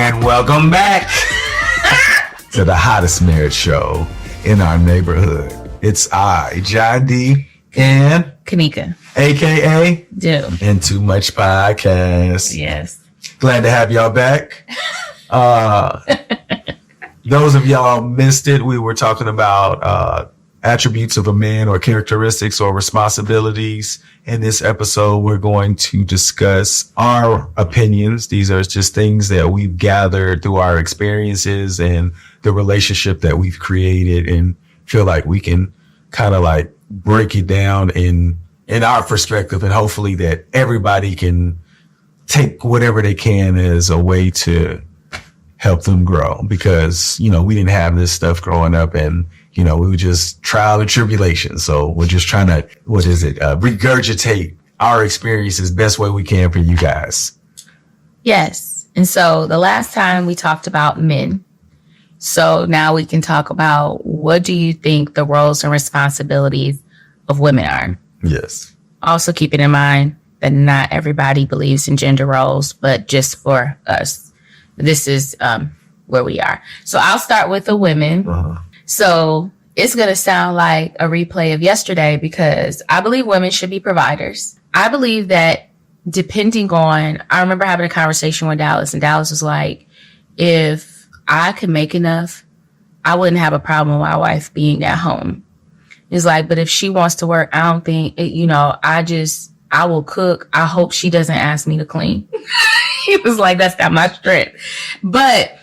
And welcome back to the hottest marriage show in our neighborhood. It's I, John D, and Kanika, aka Do, and Too Much Podcast. Yes. Glad to have y'all back. Those of y'all missed it, we were talking about attributes of a man or characteristics or responsibilities. In this episode, we're going to discuss our opinions. These are just things that we've gathered through our experiences and the relationship that we've created, and feel like we can kind of like break it down in our perspective, and hopefully that everybody can take whatever they can as a way to help them grow, because, you know, we didn't have this stuff growing up, and, you know, we were just trial and tribulation. So we're just trying to, regurgitate our experiences best way we can for you guys. Yes. And so the last time we talked about men. So now we can talk about, what do you think the roles and responsibilities of women are? Yes. Also keeping in mind that not everybody believes in gender roles, but just for us, this is where we are. So I'll start with the women. Uh-huh. So it's going to sound like a replay of yesterday, because I believe women should be providers. I believe that I remember having a conversation with Dallas, and Dallas was like, if I could make enough, I wouldn't have a problem with my wife being at home. It's like, but if she wants to work, I don't think, I will cook. I hope she doesn't ask me to clean. He was like, that's not my strength. But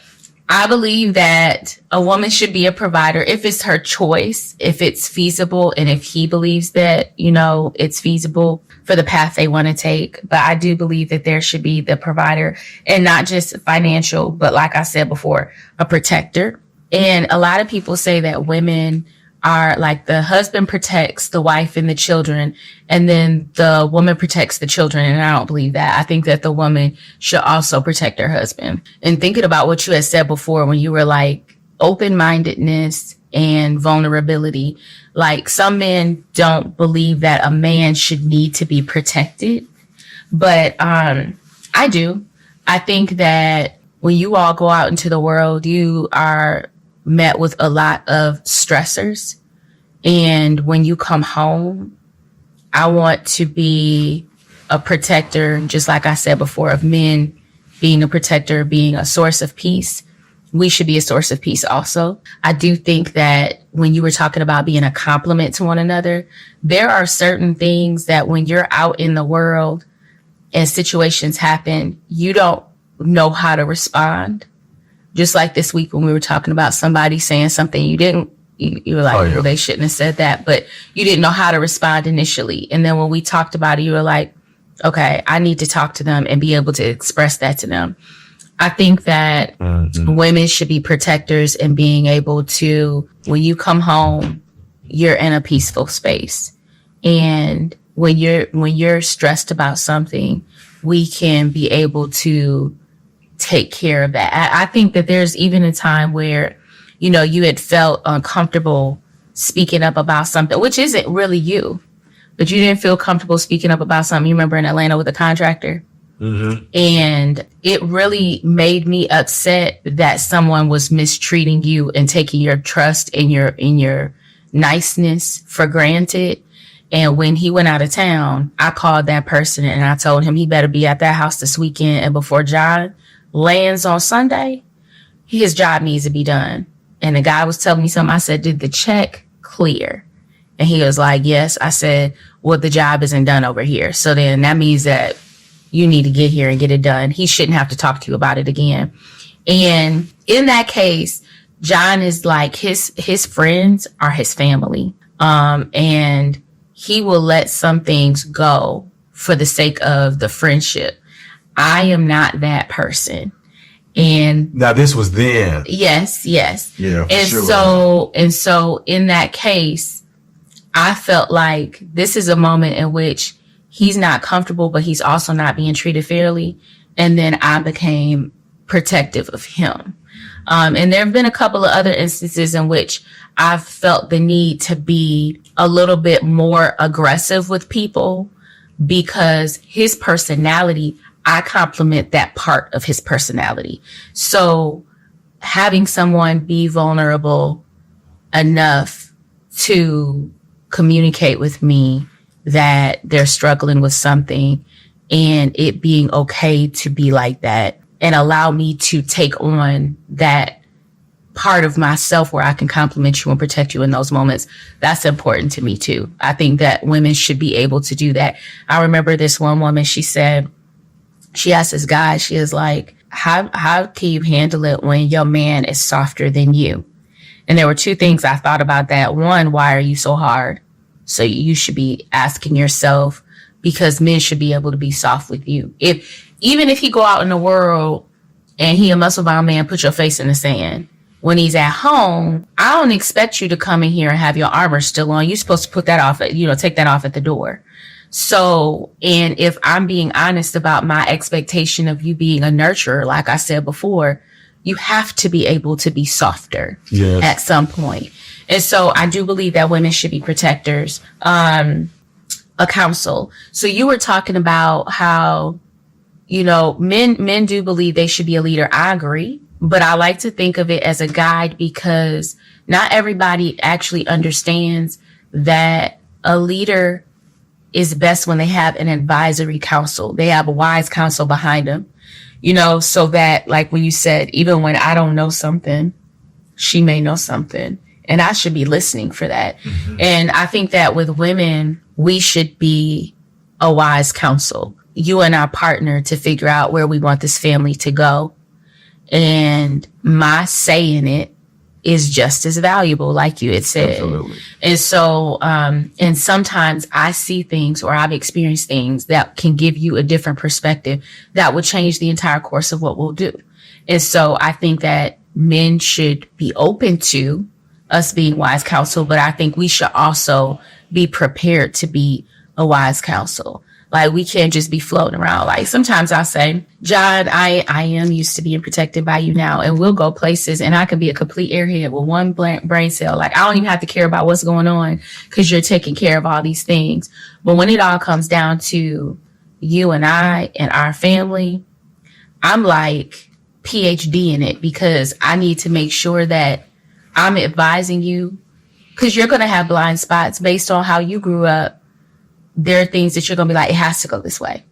I believe that a woman should be a provider if it's her choice, if it's feasible, and if he believes that, you know, it's feasible for the path they want to take. But I do believe that there should be the provider, and not just financial, but like I said before, a protector. And a lot of people say that women are like, the husband protects the wife and the children, and then the woman protects the children. And I don't believe that. I think that the woman should also protect her husband. And thinking about what you had said before, when you were like open-mindedness and vulnerability, like some men don't believe that a man should need to be protected. But I do. I think that when you all go out into the world, you are met with a lot of stressors. And when you come home, I want to be a protector, just like I said before, of men being a protector, being a source of peace. We should be a source of peace also. I do think that when you were talking about being a complement to one another, there are certain things that when you're out in the world and situations happen, you don't know how to respond. Just like this week when we were talking about somebody saying something you were like, well, they shouldn't have said that, but you didn't know how to respond initially. And then when we talked about it, you were like, okay, I need to talk to them and be able to express that to them. I think that women should be protectors, and being able to, when you come home, you're in a peaceful space. And when you're stressed about something, we can be able to take care of that. I think that there's even a time where, you know, you had felt uncomfortable speaking up about something, which isn't really you, but you didn't feel comfortable speaking up about something. You remember in Atlanta with a contractor? Mm-hmm. And it really made me upset that someone was mistreating you and taking your trust and your niceness for granted. And when he went out of town, I called that person and I told him he better be at that house this weekend. And before John lands on Sunday, his job needs to be done. And the guy was telling me something. I said, did the check clear? And he was like, yes. I said, well, the job isn't done over here. So then that means that you need to get here and get it done. He shouldn't have to talk to you about it again. And in that case, John is like, his friends are his family. And he will let some things go for the sake of the friendship. I am not that person. And now this was then. Yes. Yeah. And sure. so in that case, I felt like this is a moment in which he's not comfortable, but he's also not being treated fairly. And then I became protective of him. And there have been a couple of other instances in which I've felt the need to be a little bit more aggressive with people, because his personality, I complement that part of his personality. So having someone be vulnerable enough to communicate with me that they're struggling with something, and it being okay to be like that, and allow me to take on that part of myself where I can compliment you and protect you in those moments. That's important to me too. I think that women should be able to do that. I remember this one woman, she said, she asked this guy, she is like, how can you handle it when your man is softer than you? And there were two things I thought about that. One, why are you so hard? So you should be asking yourself, because men should be able to be soft with you. Even if he go out in the world and he a muscle bound man, put your face in the sand. When he's at home, I don't expect you to come in here and have your armor still on. You're supposed to put that off, take that off at the door. So, and if I'm being honest about my expectation of you being a nurturer, like I said before, you have to be able to be softer at some point. And so I do believe that women should be protectors. A counsel. So you were talking about how, men do believe they should be a leader. I agree. But I like to think of it as a guide, because not everybody actually understands that a leader is best when they have an advisory council. They have a wise counsel behind them, so that, like when you said, even when I don't know something, she may know something, and I should be listening for that. Mm-hmm. And I think that with women, we should be a wise counsel, you and our partner, to figure out where we want this family to go. And my say in it is just as valuable, like you had said. Absolutely. And so, and sometimes I see things, or I've experienced things that can give you a different perspective that would change the entire course of what we'll do. And so I think that men should be open to us being wise counsel, but I think we should also be prepared to be a wise counsel. Like, we can't just be floating around. Like, sometimes I'll say, John, I am used to being protected by you now. And we'll go places and I could be a complete airhead with one brain cell. Like, I don't even have to care about what's going on because you're taking care of all these things. But when it all comes down to you and I and our family, I'm like PhD in it, because I need to make sure that I'm advising you, because you're going to have blind spots based on how you grew up. There are things that you're going to be like, it has to go this way.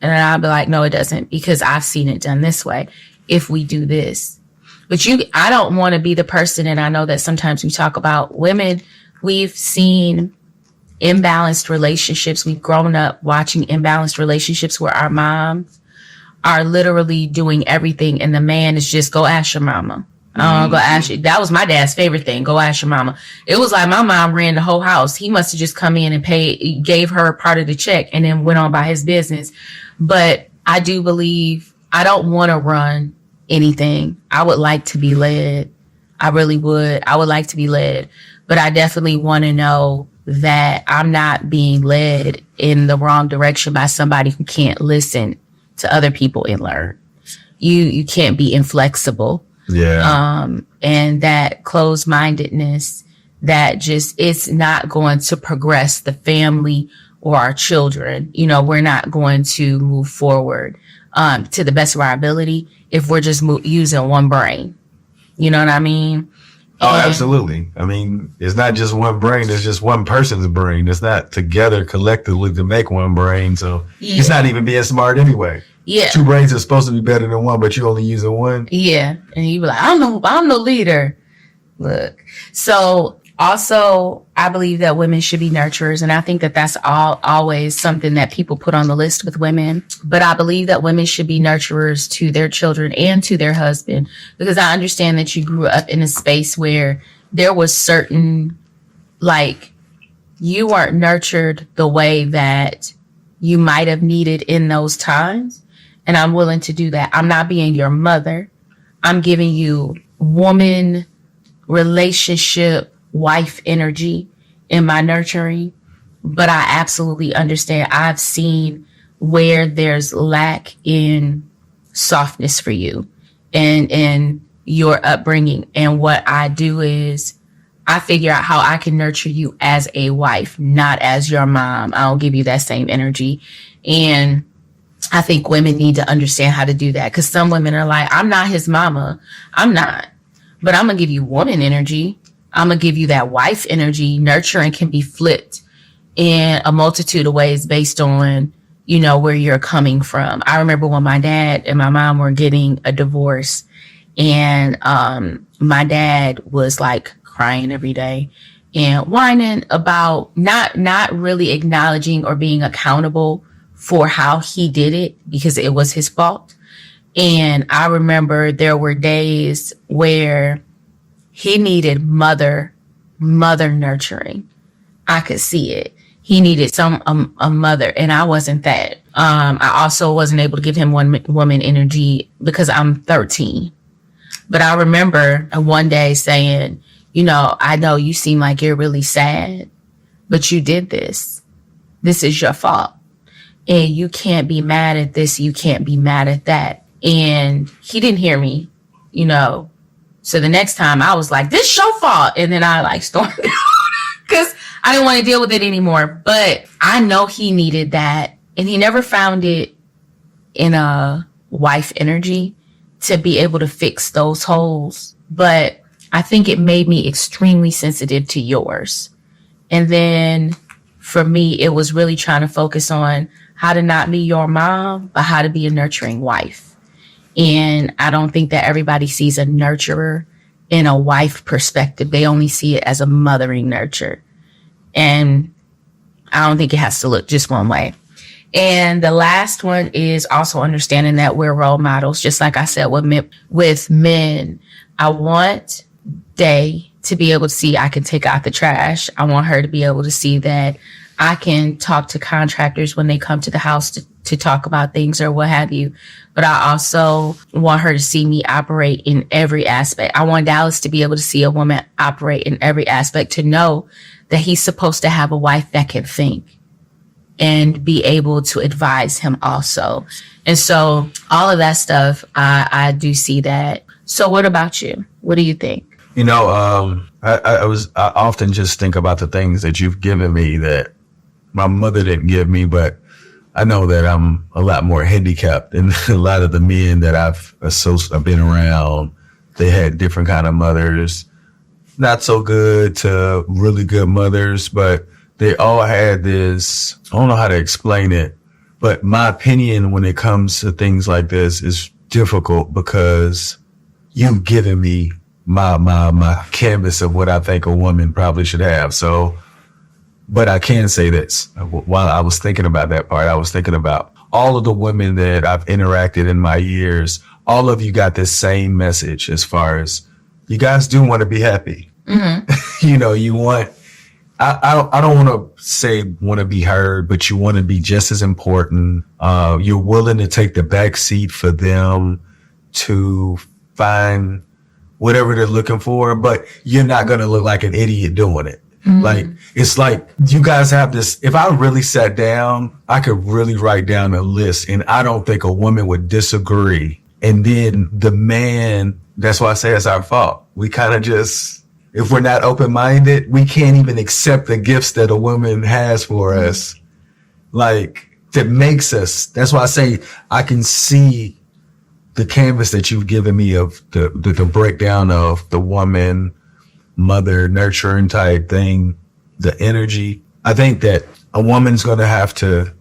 And then I'll be like, no, it doesn't, because I've seen it done this way if we do this. But I don't want to be the person, and I know that sometimes we talk about women, we've seen imbalanced relationships. We've grown up watching imbalanced relationships where our moms are literally doing everything, and the man is just, go ask your mama. Go ask you. That was my dad's favorite thing. Go ask your mama. It was like my mom ran the whole house. He must have just come in and gave her part of the check and then went on by his business. But I do believe I don't want to run anything. I would like to be led. I really would. I would like to be led, but I definitely want to know that I'm not being led in the wrong direction by somebody who can't listen to other people and learn. You can't be inflexible. Yeah. And that closed-mindedness, that just, it's not going to progress the family or our children. We're not going to move forward, to the best of our ability if we're just using one brain. You know what I mean? Oh, absolutely. I mean, it's not just one brain. It's just one person's brain. It's not together collectively to make one brain. So it's not even being smart anyway. Yeah. Two brains are supposed to be better than one, but you only using one. Yeah. And you be like, I'm no leader. Look. So also, I believe that women should be nurturers. And I think that that's always something that people put on the list with women. But I believe that women should be nurturers to their children and to their husband, because I understand that you grew up in a space where there was certain, like, you weren't nurtured the way that you might have needed in those times. And I'm willing to do that. I'm not being your mother. I'm giving you woman, relationship, wife energy in my nurturing. But I absolutely understand. I've seen where there's lack in softness for you and your upbringing. And what I do is I figure out how I can nurture you as a wife, not as your mom. I don't give you that same energy. And I think women need to understand how to do that, because some women are like, I'm not his mama. I'm not. But I'm going to give you woman energy. I'm going to give you that wife energy. Nurturing can be flipped in a multitude of ways based on, you know, where you're coming from. I remember when my dad and my mom were getting a divorce, and my dad was like crying every day and whining about not really acknowledging or being accountable for how he did it, because it was his fault. And I remember there were days where he needed mother nurturing. I could see it. He needed a mother, and I wasn't that. I also wasn't able to give him woman energy because I'm 13. But I remember one day saying, you know, I know you seem like you're really sad, but you did this. This is your fault. And you can't be mad at this. You can't be mad at that. And he didn't hear me, you know. So the next time I was like, this is your fault. And then I like stormed because I didn't want to deal with it anymore. But I know he needed that. And he never found it in a wife energy to be able to fix those holes. But I think it made me extremely sensitive to yours. And then for me, it was really trying to focus on how to not be your mom, but how to be a nurturing wife. And I don't think that everybody sees a nurturer in a wife perspective. They only see it as a mothering nurture. And I don't think it has to look just one way. And the last one is also understanding that we're role models. Just like I said, with men, I want Day to be able to see I can take out the trash. I want her to be able to see that I can talk to contractors when they come to the house to talk about things or what have you. But I also want her to see me operate in every aspect. I want Dallas to be able to see a woman operate in every aspect, to know that he's supposed to have a wife that can think and be able to advise him also. And so all of that stuff, I do see that. So what about you? What do you think? You know, I often just think about the things that you've given me that my mother didn't give me, but I know that I'm a lot more handicapped than a lot of the men that I've been around. They had different kind of mothers, not so good to really good mothers, but they all had this, I don't know how to explain it, but my opinion when it comes to things like this is difficult because you've given me my canvas of what I think a woman probably should have. So, but I can say this. While I was thinking about that part, I was thinking about all of the women that I've interacted in my years. All of you got this same message as far as you guys do want to be happy. Mm-hmm. You know, you want, I don't want to say want to be heard, but you want to be just as important. You're willing to take the back seat for them to find whatever they're looking for, but you're not going to look like an idiot doing it. Mm-hmm. Like, it's like you guys have this. If I really sat down, I could really write down a list, and I don't think a woman would disagree. And then the man, that's why I say it's our fault. We kind of just, if we're not open-minded, we can't even accept the gifts that a woman has for us. Like, that makes us, that's why I say I can see the canvas that you've given me of the breakdown of the woman, mother, nurturing type thing, the energy. I think that a woman's going to have to,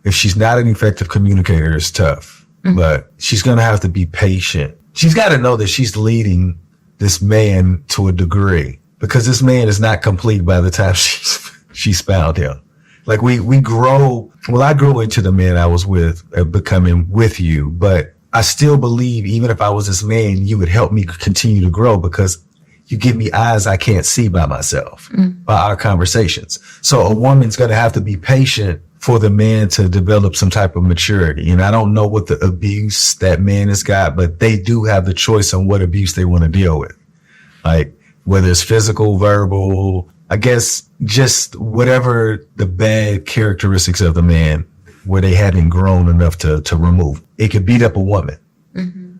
if she's not an effective communicator, it's tough, but she's going to have to be patient. She's got to know that she's leading this man to a degree, because this man is not complete by the time she's found him. Like we grow. Well, I grew into the man I was with, becoming with you, but I still believe even if I was this man, you would help me continue to grow because you give me eyes I can't see by myself by our conversations. So a woman's going to have to be patient for the man to develop some type of maturity. And I don't know what the abuse that man has got, but they do have the choice on what abuse they want to deal with. Like whether it's physical, verbal, I guess just whatever the bad characteristics of the man where they hadn't grown enough to remove. It could beat up a woman. Mm-hmm.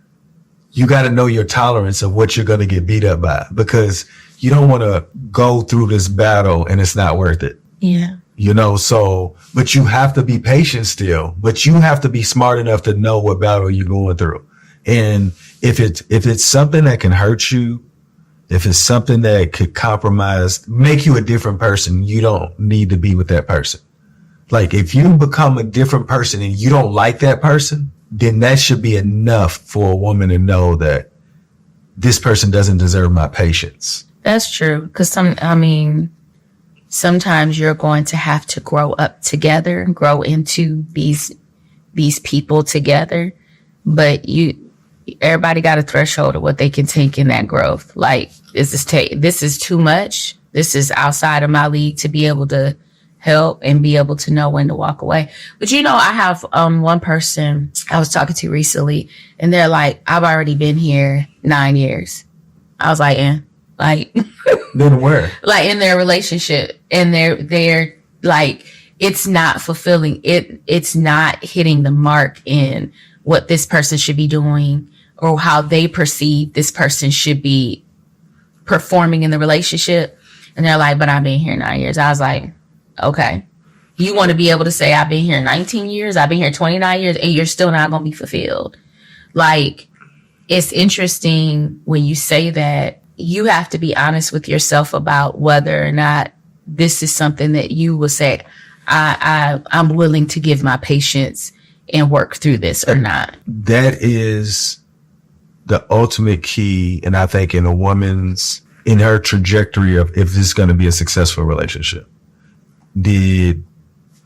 You got to know your tolerance of what you're going to get beat up by, because you don't want to go through this battle and it's not worth it. Yeah. So, but you have to be patient still, but you have to be smart enough to know what battle you're going through. And if it's something that can hurt you, if it's something that could compromise, make you a different person, you don't need to be with that person. Like if you become a different person and you don't like that person, then that should be enough for a woman to know that this person doesn't deserve my patience. That's true. Because sometimes you're going to have to grow up together, grow into these people together. But everybody got a threshold of what they can take in that growth. Like, this is too much. This is outside of my league to be able to help and be able to know when to walk away. But I have one person I was talking to recently, and they're like, I've already been here 9 years. I was like, like, then where? Like in their relationship, and they're like, it's not fulfilling. It's not hitting the mark in what this person should be doing or how they perceive this person should be performing in the relationship. And they're like, but I've been here 9 years. I was like, okay, you want to be able to say I've been here 19 years, I've been here 29 years, and you're still not going to be fulfilled. Like, it's interesting when you say that. You have to be honest with yourself about whether or not this is something that you will say, I'm willing to give my patience and work through this or not. That is the ultimate key. And I think in her trajectory of if this is going to be a successful relationship, did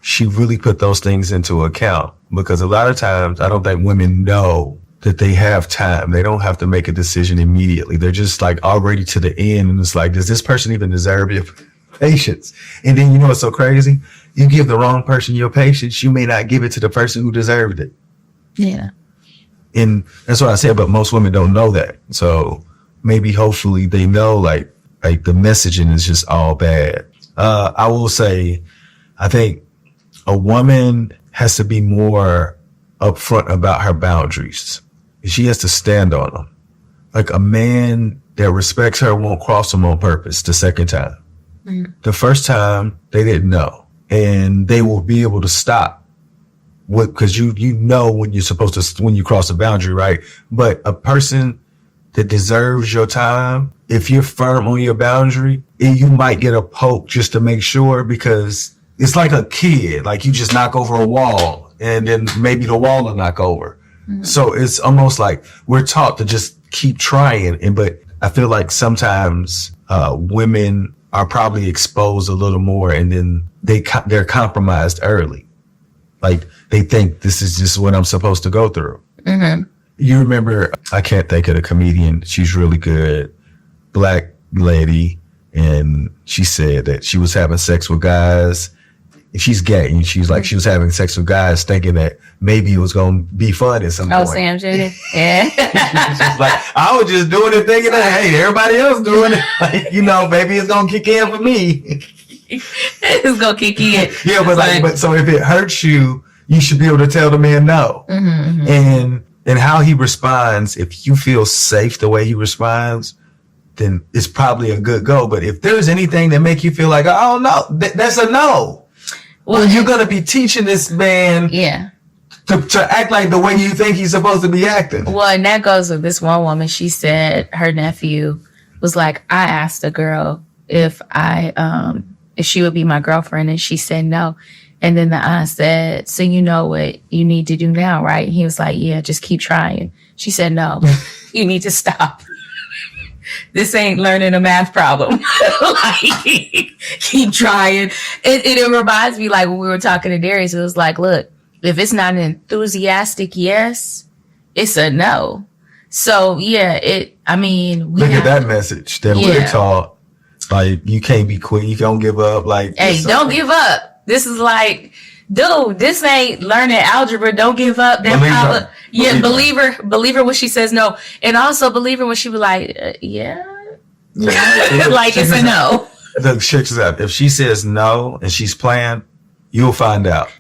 she really put those things into account? Because a lot of times I don't think women know that they have time. They don't have to make a decision immediately. They're just like already to the end. And it's like, does this person even deserve your patience? And then what's so crazy? You give the wrong person your patience, you may not give it to the person who deserved it. Yeah. And that's what I said, but most women don't know that. So maybe hopefully they know like the messaging is just all bad. I will say, I think a woman has to be more upfront about her boundaries. She has to stand on them. Like a man that respects her won't cross them on purpose the second time. Mm-hmm. The first time they didn't know, and they will be able to stop because you know when you're supposed to, when you cross a boundary, right? But a person that deserves your time, if you're firm on your boundary, you might get a poke just to make sure, because it's like a kid, like you just knock over a wall and then maybe the wall will knock over. Mm-hmm. So it's almost like we're taught to just keep trying. But I feel like sometimes women are probably exposed a little more, and then they're compromised early. Like they think this is just what I'm supposed to go through. Mm-hmm. You remember, I can't think of the comedian. She's really good, black lady. And she said that she was having sex with guys. She's gay, and she's like, she was having sex with guys thinking that maybe it was going to be fun at some point. Oh, Sam Judy. Yeah. She's like, I was just doing it thinking that, hey, everybody else doing it. Like, maybe it's going to kick in for me. It's going to kick in. Yeah, but so if it hurts you, you should be able to tell the man no. Mm-hmm, mm-hmm. And how he responds, if you feel safe the way he responds, then it's probably a good go. But if there's anything that make you feel like, oh no, that's a no. Well, you're going to be teaching this man to act like the way you think he's supposed to be acting. Well, and that goes with this one woman. She said her nephew was like, I asked a girl if she would be my girlfriend, and she said no. And then the aunt said, so you know what you need to do now, right? And he was like, yeah, just keep trying. She said, no, you need to stop. This ain't learning a math problem. Like, keep trying. It reminds me, like when we were talking to Darius, it was like, look, if it's not an enthusiastic yes, it's a no. So yeah, look at that message that we're taught. Like, you can't be quick. You don't give up. Like, hey, don't give up. This is like, dude, this ain't learning algebra. Don't give up. Believe her when she says no. And also believe her when she was like, yeah. Like, it's a no. The check this out. If she says no and she's playing, you'll find out.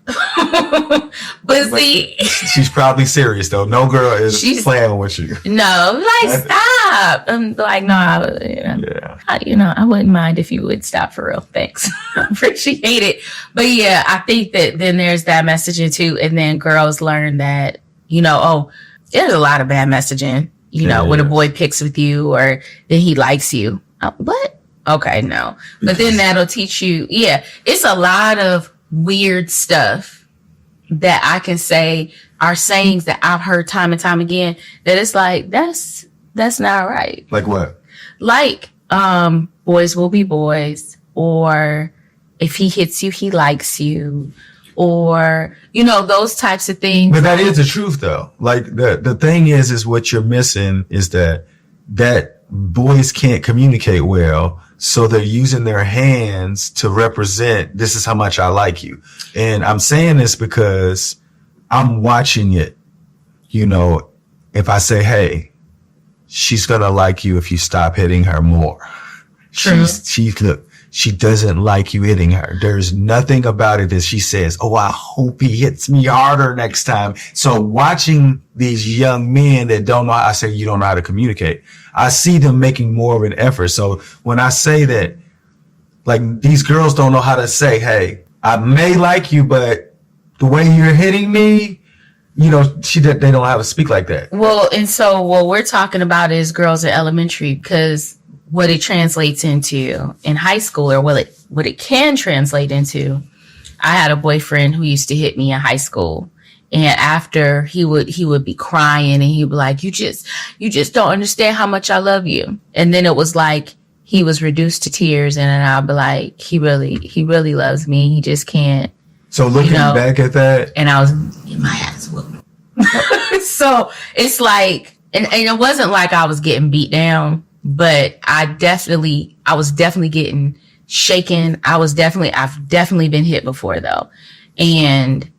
But see, she's probably serious though. No girl is playing with you. No, like stop. I'm like, no, I wouldn't mind if you would stop for real. Thanks. I appreciate it. But yeah, I think that then there's that messaging too. And then girls learn that, there's a lot of bad messaging, when a boy picks with you or then he likes you. What? Okay, no. But then that'll teach you. Yeah, it's a lot of weird stuff that I can say are sayings that I've heard time and time again that it's like, that's not right. Like what? Like, boys will be boys, or if he hits you, he likes you, or, those types of things. But that is the truth though. Like the thing is what you're missing is that boys can't communicate well. So they're using their hands to represent, this is how much I like you. And I'm saying this because I'm watching it. If I say, hey, she's going to like you if you stop hitting her more. True. She doesn't like you hitting her. There's nothing about it that she says, oh, I hope he hits me harder next time. So watching these young men that don't know, I say you don't know how to communicate. I see them making more of an effort. So when I say that, like these girls don't know how to say, hey, I may like you, but the way you're hitting me, they don't know how to speak like that. Well, and so what we're talking about is girls in elementary, because what it translates into in high school, or what it can translate into. I had a boyfriend who used to hit me in high school. And after he would be crying and he'd be like, you just don't understand how much I love you. And then it was like, he was reduced to tears. And then I'll be like, he really loves me. He just can't. So looking back at that. And I was in my ass whooped. So it's like, and it wasn't like I was getting beat down, but I was definitely getting shaken. I've definitely been hit before though. And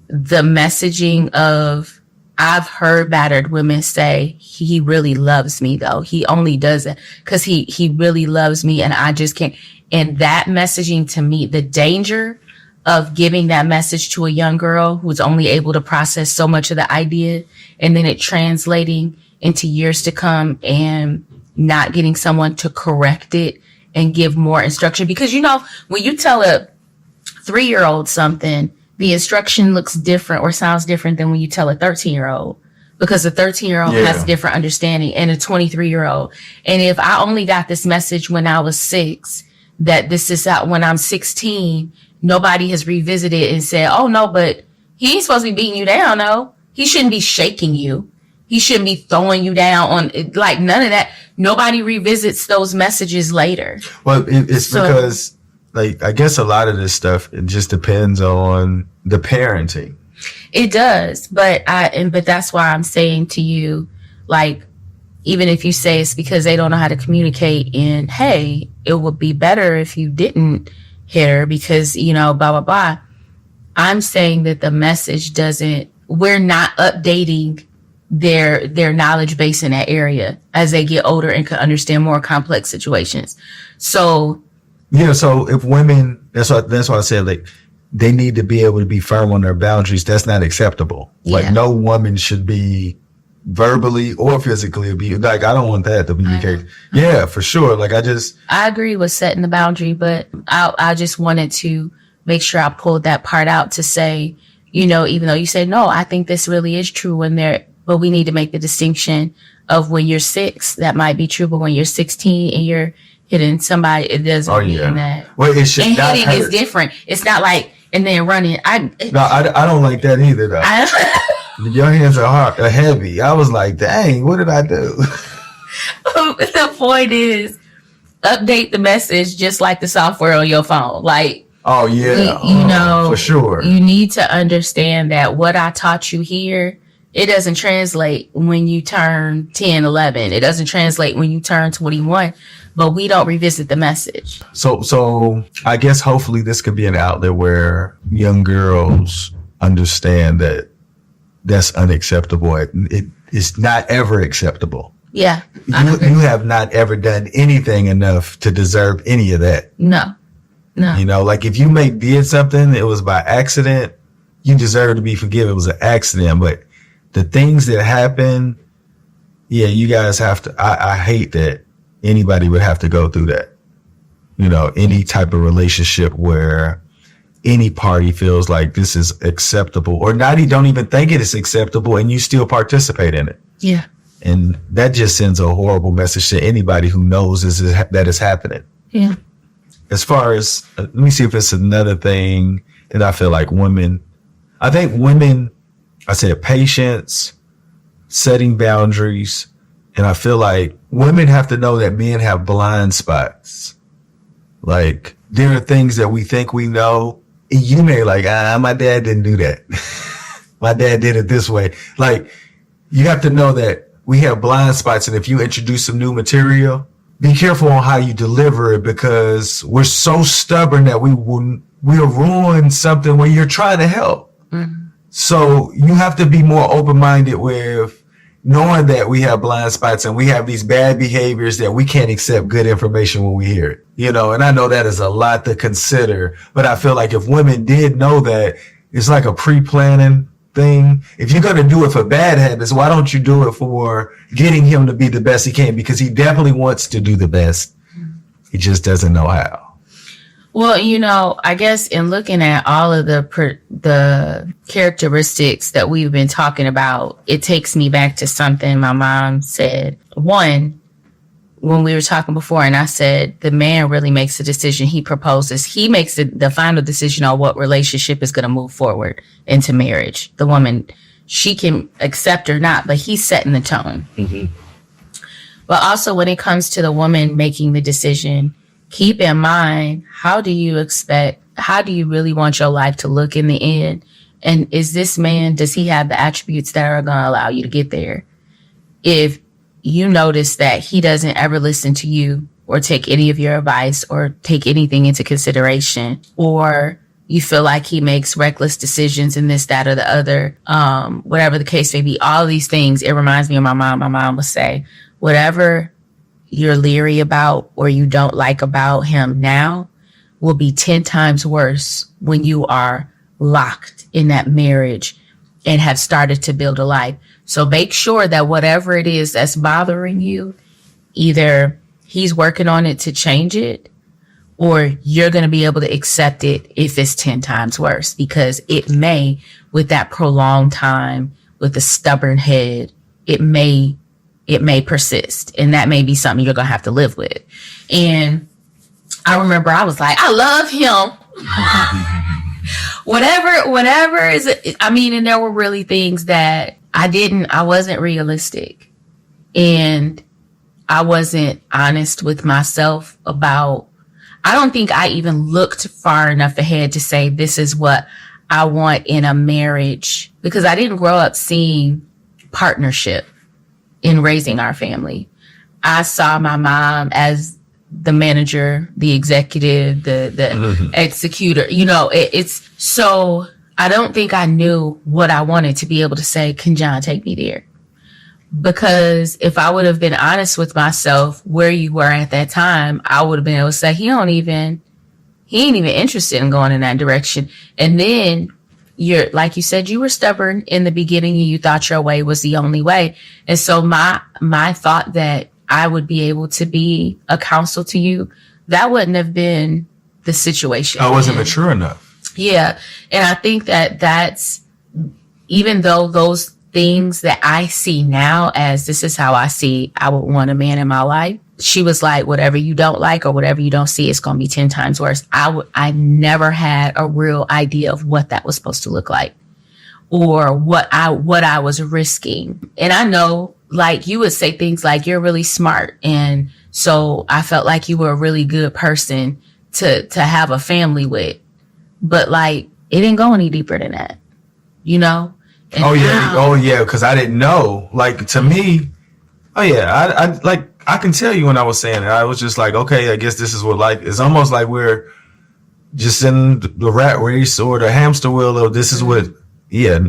the messaging of, I've heard battered women say, he really loves me though. He only does it because he really loves me and I just can't. And that messaging, to me, the danger of giving that message to a young girl who's only able to process so much of the idea and then it translating into years to come and not getting someone to correct it and give more instruction. Because, when you tell a 3-year-old something, the instruction looks different or sounds different than when you tell a 13-year-old, because a 13-year-old has a different understanding and a 23-year-old. And if I only got this message when I was 6, that this is out when I'm 16, nobody has revisited and said, oh no, but he ain't supposed to be beating you down. No, he shouldn't be shaking you. He shouldn't be throwing you down on like none of that. Nobody revisits those messages later. Well, it's because like, I guess a lot of this stuff, it just depends on the parenting. It does. But that's why I'm saying to you, like, even if you say it's because they don't know how to communicate and, hey, it would be better if you didn't hit her because, blah, blah, blah. I'm saying that the message we're not updating their knowledge base in that area as they get older and can understand more complex situations. So, yeah, so if women, that's why I said, like, they need to be able to be firm on their boundaries. That's not acceptable. Yeah. Like, no woman should be verbally or physically abused. Like, I don't want that to be the case. Yeah, for sure. Like, I agree with setting the boundary, but I just wanted to make sure I pulled that part out to say, even though you say, no, I think this really is true but we need to make the distinction of when you're 6, that might be true, but when you're 16 and you're hitting somebody, it doesn't mean that. Well, it should not hitting hurt. Is different. It's not like, and then running. I don't like that either, though. Your hands are heavy. I was like, dang, what did I do? The point is, update the message just like the software on your phone. Like, oh, yeah. For sure. You need to understand that what I taught you here, it doesn't translate when you turn 10, 11. It doesn't translate when you turn 21. But we don't revisit the message. So I guess hopefully this could be an outlet where young girls understand that that's unacceptable. It's not ever acceptable. Yeah. You have not ever done anything enough to deserve any of that. No. Like if you did something, it was by accident, you deserve to be forgiven. It was an accident. But the things that happen, yeah, you guys have to, I hate that anybody would have to go through that. You know, any type of relationship where any party feels like this is acceptable or not, don't even think it is acceptable and you still participate in it. Yeah. And that just sends a horrible message to anybody who knows that is happening. Yeah. As far as, let me see if it's another thing that I feel like I think women, I said patience, setting boundaries. And I feel like women have to know that men have blind spots. Like there are things that we think we know. And you may like, my dad didn't do that. My dad did it this way. Like you have to know that we have blind spots. And if you introduce some new material, be careful on how you deliver it because we're so stubborn that we'll ruin something when you're trying to help. Mm-hmm. So you have to be more open-minded with knowing that we have blind spots and we have these bad behaviors that we can't accept good information when we hear it, you know, and I know that is a lot to consider, but I feel like if women did know that, it's like a pre-planning thing. If you're going to do it for bad habits, why don't you do it for getting him to be the best he can? Because he definitely wants to do the best. He just doesn't know how. Well, you know, I guess in looking at all of the characteristics that we've been talking about, it takes me back to something my mom said. One, when we were talking before, and I said the man really makes the decision. He proposes. He makes the final decision on what relationship is going to move forward into marriage. The woman, she can accept or not, but he's setting the tone. Mm-hmm. But also when it comes to the woman making the decision, keep in mind, how do you really want your life to look in the end? And is this man, does he have the attributes that are going to allow you to get there? If you notice that he doesn't ever listen to you or take any of your advice or take anything into consideration, or you feel like he makes reckless decisions in this, that, or the other, whatever the case may be, all these things, it reminds me of my mom. My mom would say, whatever you're leery about or you don't like about him now will be 10 times worse when you are locked in that marriage and have started to build a life. So make sure that whatever it is that's bothering you, either he's working on it to change it or you're going to be able to accept it if it's 10 times worse, because it may, with that prolonged time, with a stubborn head, it may persist, and that may be something you're going to have to live with. And I remember I was like, I love him. whatever is it. I mean, and there were really things that I wasn't realistic, and I wasn't honest with myself about. I don't think I even looked far enough ahead to say this is what I want in a marriage, because I didn't grow up seeing partnership in raising our family. I saw my mom as the manager, the executive, the executor, you know, it's so I don't think I knew what I wanted to be able to say, can John take me there? Because if I would have been honest with myself where you were at that time, I would have been able to say, he ain't even interested in going in that direction. And then you're, like you said, you were stubborn in the beginning and you thought your way was the only way. And so my thought that I would be able to be a counsel to you, that wouldn't have been the situation. I wasn't mature enough. Yeah. And I think that's, even though those things that I see now as this is how I would want a man in my life, she was like, whatever you don't like or whatever you don't see, it's going to be 10 times worse. I never had a real idea of what that was supposed to look like or what I was risking. And I know, like, you would say things like, you're really smart. And so I felt like you were a really good person to have a family with. But like, it didn't go any deeper than that, you know? And oh yeah. Because I didn't know. Like, to me, I can tell you when I was saying it, I was just like, okay, I guess this is what life is. Almost like we're just in the rat race or the hamster wheel of this is what, yeah.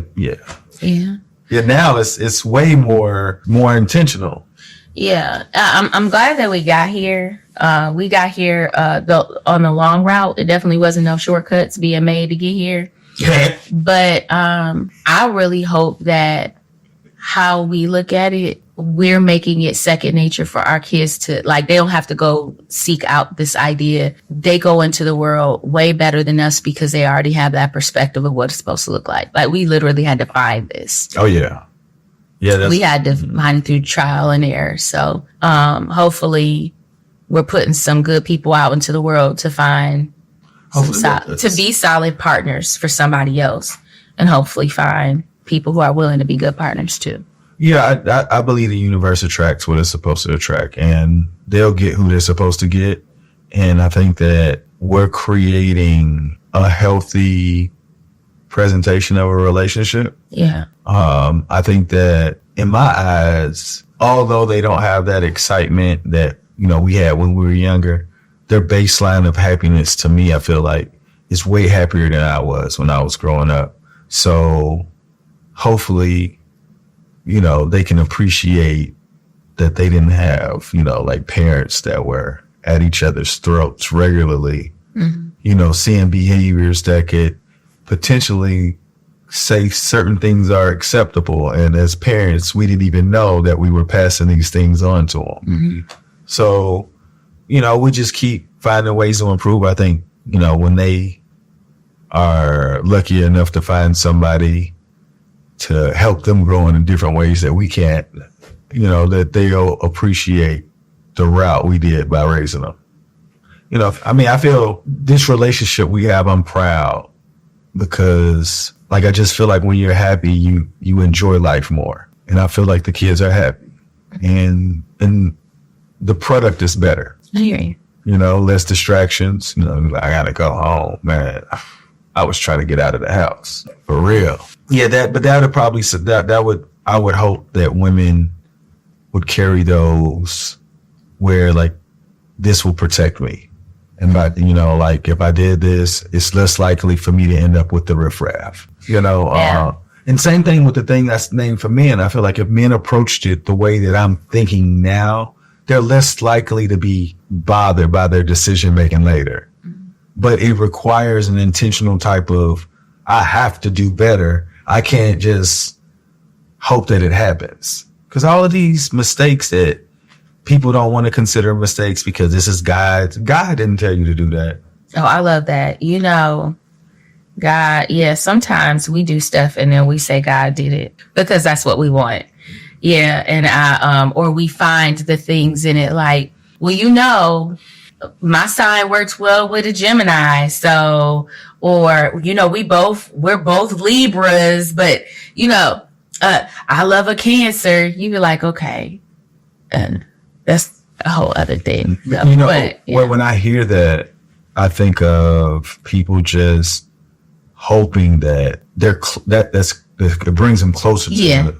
Now it's way more intentional. Yeah. I'm glad that we got here. On the long route. It definitely wasn't no shortcuts being made to get here. But I really hope that how we look at it, we're making it second nature for our kids to, like, they don't have to go seek out this idea. They go into the world way better than us because they already have that perspective of what it's supposed to look like. Like, we literally had to find this. Oh, yeah. Yeah, we had to find it through trial and error. So hopefully we're putting some good people out into the world to find to be solid partners for somebody else, and hopefully find people who are willing to be good partners too. Yeah, I believe the universe attracts what it's supposed to attract, and they'll get who they're supposed to get. And I think that we're creating a healthy presentation of a relationship. Yeah. I think that in my eyes, although they don't have that excitement that, we had when we were younger, their baseline of happiness, to me, I feel like is way happier than I was when I was growing up. So hopefully, they can appreciate that they didn't have, like parents that were at each other's throats regularly, seeing behaviors that could potentially say certain things are acceptable. And as parents, we didn't even know that we were passing these things on to them. Mm-hmm. So, we just keep finding ways to improve. I think, when they are lucky enough to find somebody to help them grow in different ways that we can't, that they'll appreciate the route we did by raising them. I feel this relationship we have, I'm proud because I just feel like when you're happy, you enjoy life more. And I feel like the kids are happy and the product is better. I hear you. Less distractions. I gotta go home, man. I was trying to get out of the house for real. Yeah, that would probably, I would hope that women would carry those where this will protect me. And if I did this, it's less likely for me to end up with the riffraff, and same thing with the thing that's named for men. I feel like if men approached it the way that I'm thinking now, they're less likely to be bothered by their decision making later. Mm-hmm. But it requires an intentional type of, I have to do better. I can't just hope that it happens. Because all of these mistakes that people don't want to consider mistakes because this is God. God didn't tell you to do that. Oh, I love that. God, yeah, sometimes we do stuff and then we say God did it because that's what we want. Yeah. And or we find the things in it like, well, my sign works well with a Gemini. So, or, we're both Libras, but, I love a Cancer. You be like, okay. And that's a whole other thing. When I hear that, I think of people just hoping that it brings them closer to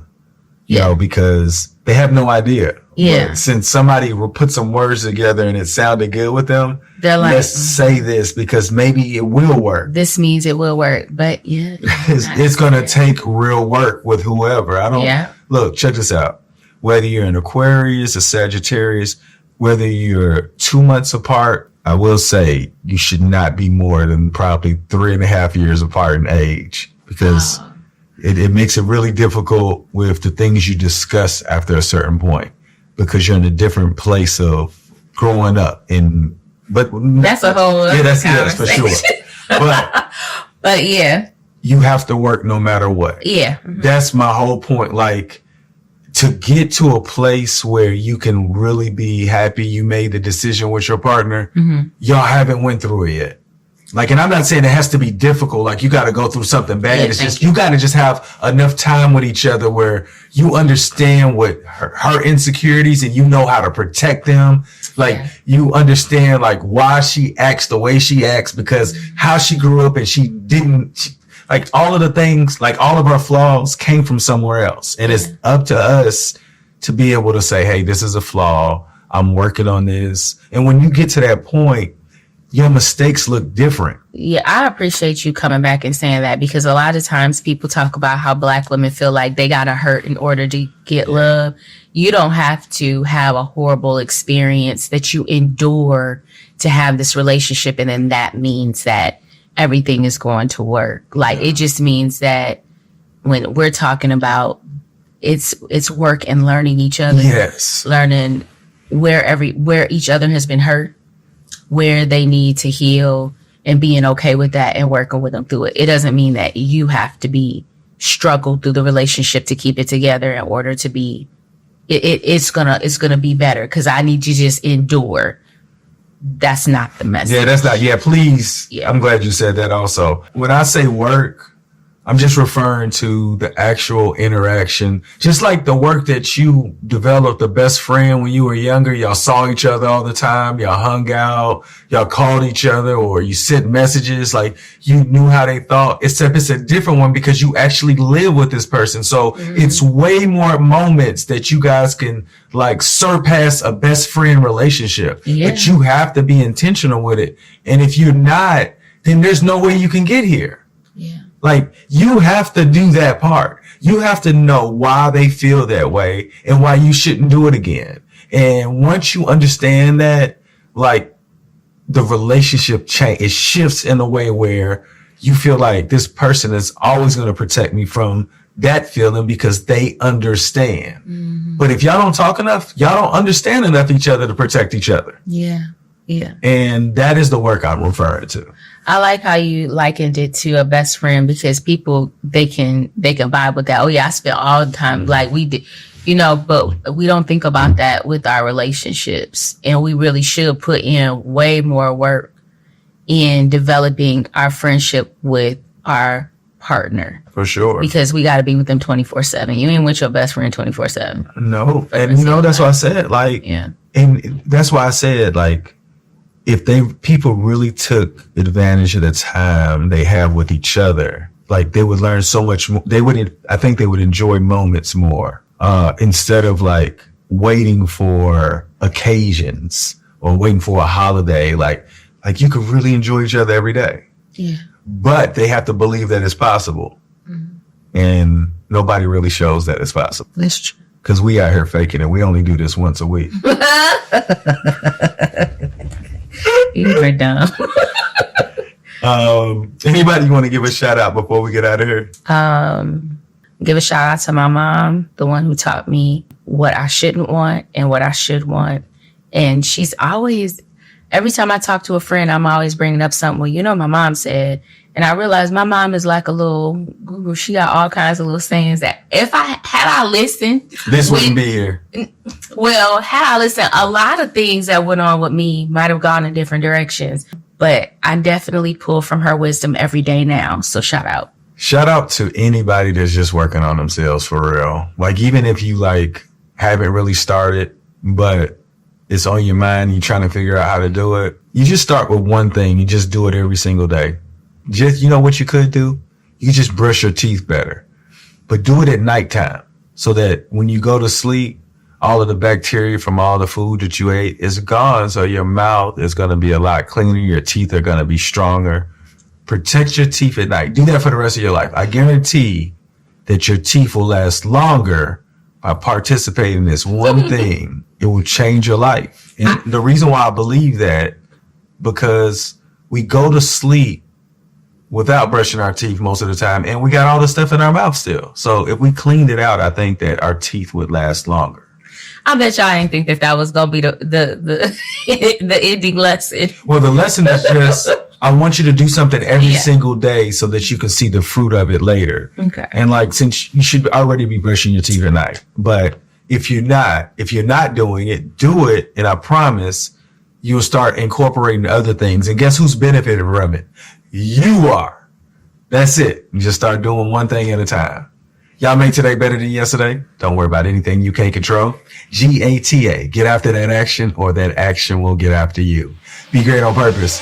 it, because they have no idea. Yeah. But since somebody will put some words together and it sounded good with them, they're like, let's say this because maybe it will work. This means it will work, but yeah. It's going to take real work with whoever. Look, check this out. Whether you're an Aquarius, a Sagittarius, whether you're 2 months apart, I will say you should not be more than probably 3.5 years apart in age because it makes it really difficult with the things you discuss after a certain point because you're in a different place of growing up. But that's a whole other that's for sure. But yeah, you have to work no matter what. Yeah, that's my whole point. To get to a place where you can really be happy you made the decision with your partner, y'all haven't went through it yet. And I'm not saying it has to be difficult. You got to go through something bad. Yeah, it's just, you got to just have enough time with each other where you understand what her insecurities and you know how to protect them. You understand, why she acts the way she acts because how she grew up and she didn't, all of the things, all of our flaws came from somewhere else. And it's up to us to be able to say, hey, this is a flaw. I'm working on this. And when you get to that point, your mistakes look different. Yeah, I appreciate you coming back and saying that because a lot of times people talk about how Black women feel like they got to hurt in order to get love. You don't have to have a horrible experience that you endure to have this relationship. And then that means that everything is going to work. Like, it just means that when we're talking about it's work and learning each other. Yes. Learning where each other has been hurt, where they need to heal, and being okay with that and working with them through it. It doesn't mean that you have to be struggle through the relationship to keep it together in order to be it's gonna be better because I need you to just endure. That's not the message. Yeah, that's not. Yeah, please. Yeah. I'm glad you said that also. When I say work, I'm just referring to the actual interaction. Just like the work that you developed a best friend when you were younger. Y'all saw each other all the time. Y'all hung out. Y'all called each other, or you sent messages. Like, you knew how they thought, except it's a different one because you actually live with this person. So it's way more moments that you guys can like surpass a best friend relationship. Yeah. But you have to be intentional with it. And if you're not, then there's no way you can get here. Yeah. Like, you have to do that part. You have to know why they feel that way and why you shouldn't do it again. And once you understand that, like, the relationship it shifts in a way where you feel like this person is always going to protect me from that feeling because they understand. Mm-hmm. But if y'all don't talk enough, y'all don't understand enough each other to protect each other. Yeah. Yeah. And that is the work I'm referring to. I like how you likened it to a best friend because people, they can vibe with that. Oh yeah, I spent all the time like we did, but we don't think about that with our relationships. And we really should put in way more work in developing our friendship with our partner. For sure. Because we got to be with them 24/7. You ain't with your best friend 24/7. No. And that's why I said, like, yeah. And that's why I said, like, if people really took advantage of the time they have with each other, like, they would learn so much more. I think they would enjoy moments more, instead of like waiting for occasions or waiting for a holiday. Like you could really enjoy each other every day. Yeah. But they have to believe that it's possible. Mm-hmm. And nobody really shows that it's possible. That's true. Because we out here faking it. We only do this once a week. You are dumb. Anybody want to give a shout out before we get out of here? Give a shout out to my mom, the one who taught me what I shouldn't want and what I should want. And she's always, every time I talk to a friend, I'm always bringing up something. Well, my mom said, and I realized my mom is like a little guru. She got all kinds of little sayings that had I listened, this wouldn't be here. Well, had I listened, a lot of things that went on with me might have gone in different directions. But I definitely pull from her wisdom every day now. So shout out. Shout out to anybody that's just working on themselves for real. Like, even if you like haven't really started, but it's on your mind, you're trying to figure out how to do it. You just start with one thing. You just do it every single day. Just, you know what you could do? You just brush your teeth better, but do it at nighttime so that when you go to sleep, all of the bacteria from all the food that you ate is gone. So your mouth is going to be a lot cleaner. Your teeth are going to be stronger. Protect your teeth at night. Do that for the rest of your life. I guarantee that your teeth will last longer by participating in this one thing. It will change your life. And the reason why I believe that, because we go to sleep without brushing our teeth most of the time, and we got all the stuff in our mouth still. So if we cleaned it out, I think that our teeth would last longer. I bet y'all didn't think that was gonna be the ending lesson. Well, the lesson is just, I want you to do something every single day so that you can see the fruit of it later. Okay. And like, since you should already be brushing your teeth at night, but if you're not doing it, do it. And I promise you'll start incorporating other things. And guess who's benefited from it? You are. That's it. You just start doing one thing at a time. Y'all make today better than yesterday. Don't worry about anything you can't control. GATA. Get after that action, or that action will get after you. Be great on purpose.